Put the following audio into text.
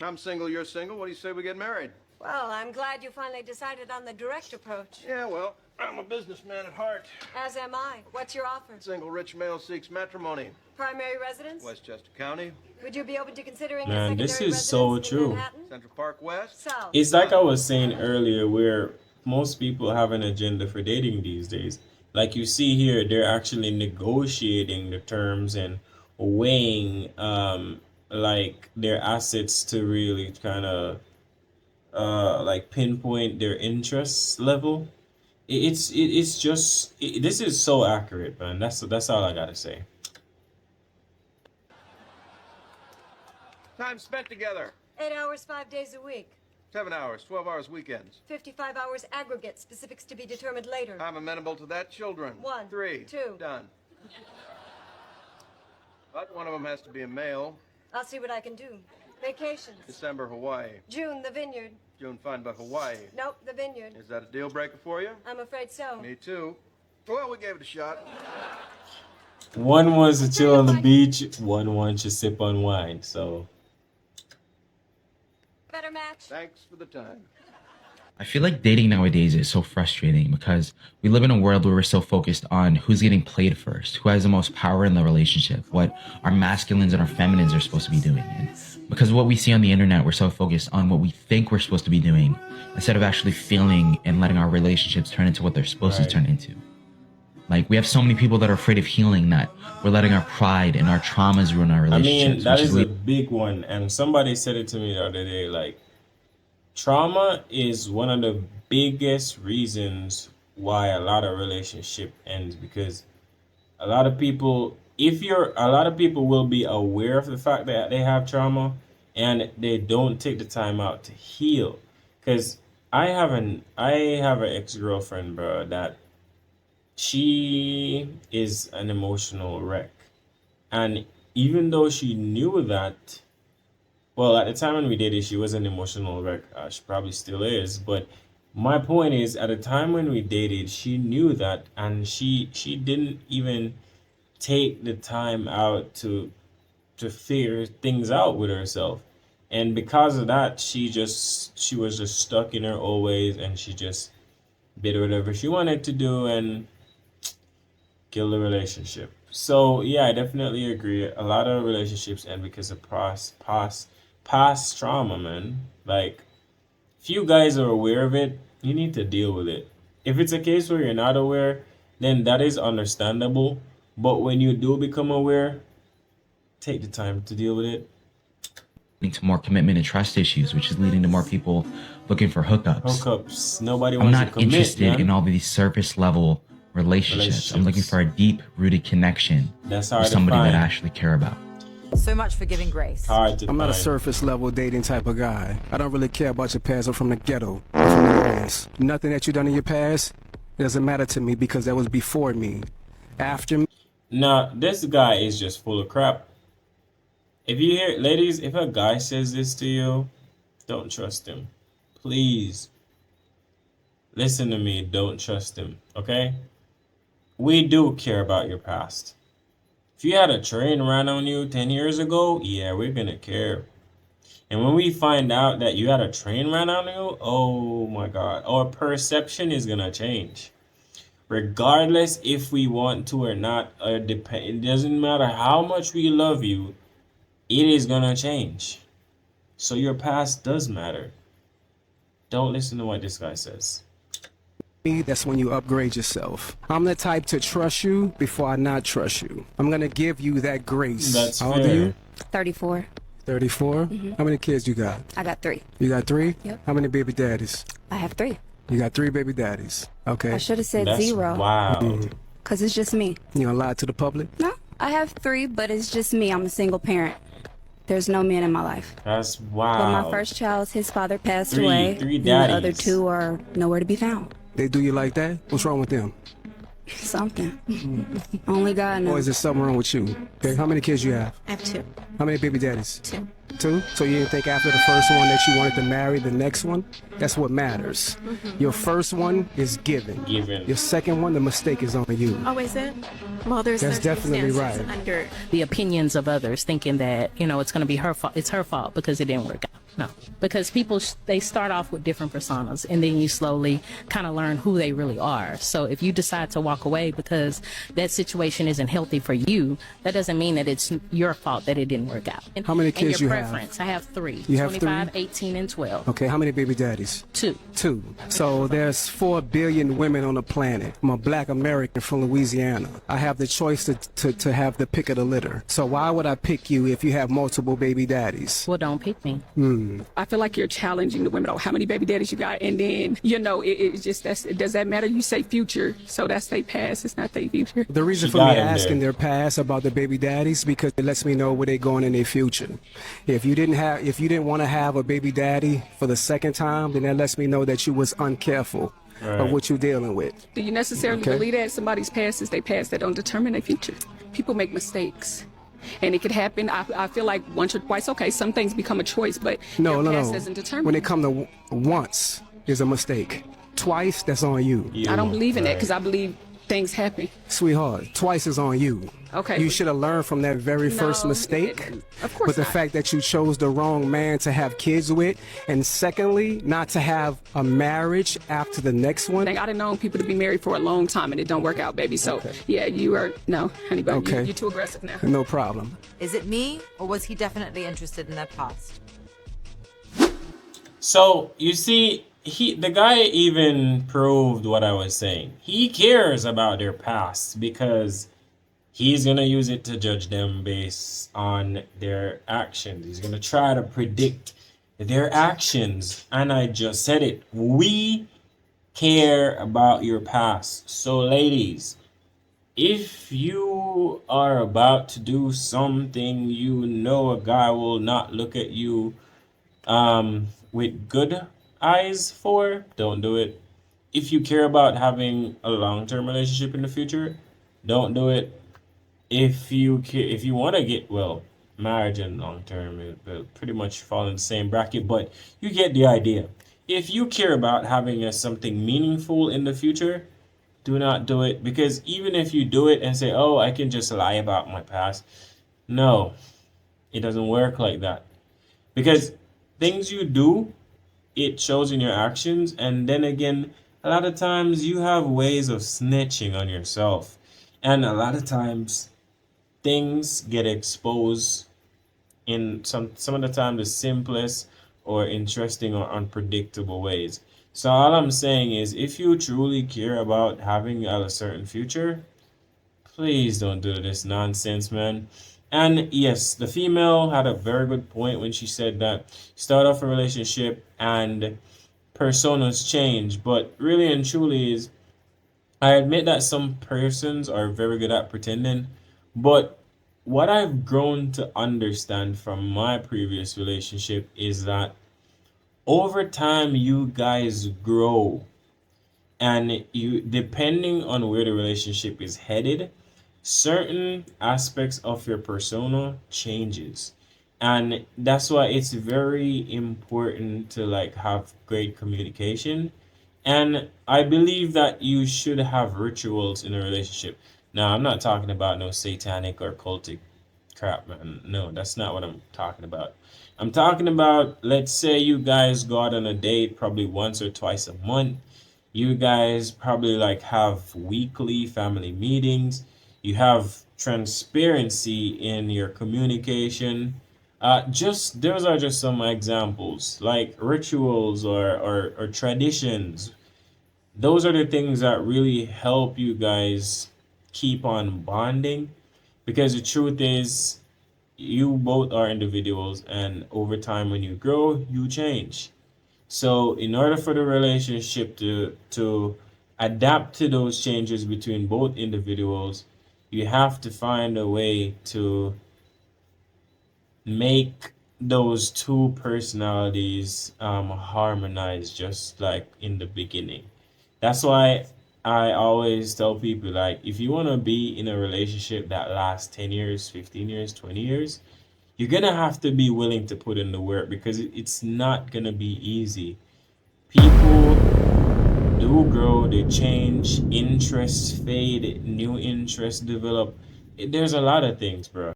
I'm single, you're single. What do you say we get married? Well, I'm glad you finally decided on the direct approach. Yeah, well, I'm a businessman at heart. As am I. What's your offer? Single rich male seeks matrimony. Primary residence? Westchester County. Would you be open to considering a Man, secondary this is residence so in true. Manhattan? Central Park West. South. It's like I was saying earlier, where most people have an agenda for dating these days. Like you see here, they're actually negotiating the terms and weighing like their assets to really kind of like pinpoint their interest level. It's just this is so accurate, man. That's all I gotta say. Time spent together. 8 hours, 5 days a week. 7 hours, 12 hours weekends. 55 hours aggregate. Specifics to be determined later. I'm amenable to that. Children. 1, 3. 2. Done. But one of them has to be a male. I'll see what I can do. Vacations. December, Hawaii. June, the vineyard. June, fine, but Hawaii. Nope, the vineyard. Is that a deal breaker for you? I'm afraid so. Me too. Well, we gave it a shot. One wants to chill on the beach, one wants to sip on wine. So Better match? Thanks for the time. I feel like dating nowadays is so frustrating because we live in a world where we're so focused on who's getting played first, who has the most power in the relationship, what our masculines and our feminines are supposed to be doing. And because of what we see on the internet, we're so focused on what we think we're supposed to be doing instead of actually feeling and letting our relationships turn into what they're supposed to turn into. Like, we have so many people that are afraid of healing that we're letting our pride and our traumas ruin our I relationships. mean, that is a big one. And somebody said it to me the other day, like, trauma is one of the biggest reasons why a lot of relationship ends, because a lot of people will be aware of the fact that they have trauma and they don't take the time out to heal. Because I have an ex-girlfriend, bro, that she is an emotional wreck. And even though she knew that, well, at the time when we dated, she was an emotional wreck. She probably still is. But my point is, at the time when we dated, she knew that, and she didn't even take the time out to figure things out with herself. And because of that, she was just stuck in her old ways, and she just did whatever she wanted to do and kill the relationship. So yeah, I definitely agree. A lot of relationships end because of past trauma, man. Like, if you guys are aware of it, you need to deal with it. If it's a case where you're not aware, then that is understandable. But when you do become aware, take the time to deal with it. leading to more commitment and trust issues, which is leading to more people looking for Hookups. Nobody I'm wants not to commit, interested man. in all of these surface level relationships. I'm looking for a deep rooted connection That's with hard somebody to that find. I actually care about. So much for giving grace. Hard to I'm not a find. surface level dating type of guy. I don't really care about your past. I'm from the ghetto. I'm from the lands. Nothing that you done in your past doesn't matter to me because that was before me. After me. Nah, this guy is just full of crap. If you hear, ladies, if a guy says this to you, don't trust him. Please. Listen to me, don't trust him, okay? We do care about your past. If you had a train run on you 10 years ago, yeah, we're gonna care. And when we find out that you had a train run on you, oh my God, our perception is gonna change. Regardless if we want to or not, it doesn't matter how much we love you, it is gonna change. So your past does matter. Don't listen to what this guy says. That's when you upgrade yourself. I'm the type to trust you before I not trust you. I'm gonna give you that grace. That's How old are fair. you? 34. 34? How many kids you got? I got 3. You got 3? Yep. How many baby daddies? I have 3. You got 3 baby daddies. Okay. I should have said That's 0. wow. Because it's just me. You gonna lie to the public? No, I have 3, but it's just me. I'm a single parent. There's no man in my life. That's But wow. my first child, his father passed Three away. and the daddies. other 2 are nowhere to be found. They do you like that? What's wrong with them? Something. Only God Or knows. is there something wrong with you? Okay, how many kids you have? I have 2. How many baby daddies? 2. Two? So you didn't think after the first one that you wanted to marry the next one? That's what matters. Your first one is given. Your second one, the mistake is on you. Oh, is it? Well, there's That's definitely circumstances right. under The opinions of others, thinking that, you know, it's going to be her fault. It's her fault because it didn't work out. No, because people, they start off with different personas and then you slowly kind of learn who they really are. So if you decide to walk away because that situation isn't healthy for you, that doesn't mean that it's your fault that it didn't work out. How many kids and you your have? preference. I have 3. You have 25, three? 18, and 12. Okay, how many baby daddies? 2. Two. So there's 4 billion women on the planet. I'm a black American from Louisiana. I have the choice to have the pick of the litter. So why would I pick you if you have multiple baby daddies? Well, don't pick me. I feel like you're challenging the women on how many baby daddies you got, and then it's just does that matter? You say future, so that's their past. It's not their future. The reason She for me got him asking there. their past about the baby daddies because it lets me know where they're going in their future. If you didn't want to have a baby daddy for the second time, then that lets me know that you was uncareful of what you're dealing with. Do you necessarily Okay. believe that somebody's past is their past that don't determine their future? People make mistakes. And it could happen. I feel like once or twice, okay, some things become a choice, but your past doesn't determine. When it come to once is a mistake. Twice, that's on you. I don't believe in that because I believe things happen. Sweetheart, twice is on you. Okay. You should have learned from that very first No, mistake. of course But the not. fact that you chose the wrong man to have kids with, and secondly, not to have a marriage after the next one. I done known people to be married for a long time and it don't work out, baby. So yeah, you are no, honey, but Okay. you're too aggressive now. No problem. Is it me, or was he definitely interested in their past? So you see, the guy even proved what I was saying. He cares about their past because he's gonna use it to judge them based on their actions. He's gonna try to predict their actions. And I just said it. We care about your past. So ladies, if you are about to do something you know a guy will not look at you with good eyes for, don't do it. If you care about having a long-term relationship in the future, don't do it. If you want to get, well, marriage and long-term will pretty much fall in the same bracket, but you get the idea. If you care about having something meaningful in the future, do not do it, because even if you do it and say, oh, I can just lie about my past, no, it doesn't work like that. Because things you do, it shows in your actions. And then again, a lot of times you have ways of snitching on yourself. And a lot of times things get exposed in some of the time the simplest or interesting or unpredictable ways. So all I'm saying is, if you truly care about having a certain future, please don't do this nonsense, man. And yes, the female had a very good point when she said that start off a relationship and personas change. But really and truly is, I admit that some persons are very good at pretending. But what I've grown to understand from my previous relationship is that over time you guys grow, and you, depending on where the relationship is headed, certain aspects of your persona changes. And that's why it's very important to like have great communication. And I believe that you should have rituals in a relationship. Now, I'm not talking about no satanic or cultic crap, man. No, that's not what I'm talking about. I'm talking about, let's say you guys go out on a date probably once or twice a month. You guys probably like have weekly family meetings. You have transparency in your communication. Just those are just some examples, like rituals or traditions. Those are the things that really help you guys keep on bonding, because the truth is, you both are individuals, and over time when you grow, you change. So in order for the relationship to adapt to those changes between both individuals, you have to find a way to make those two personalities harmonize, just like in the beginning. That's why I always tell people, like, if you want to be in a relationship that lasts 10 years, 15 years, 20 years, you're gonna have to be willing to put in the work, because it's not gonna be easy. People do grow, they change, interests fade, new interests develop. There's a lot of things, bro.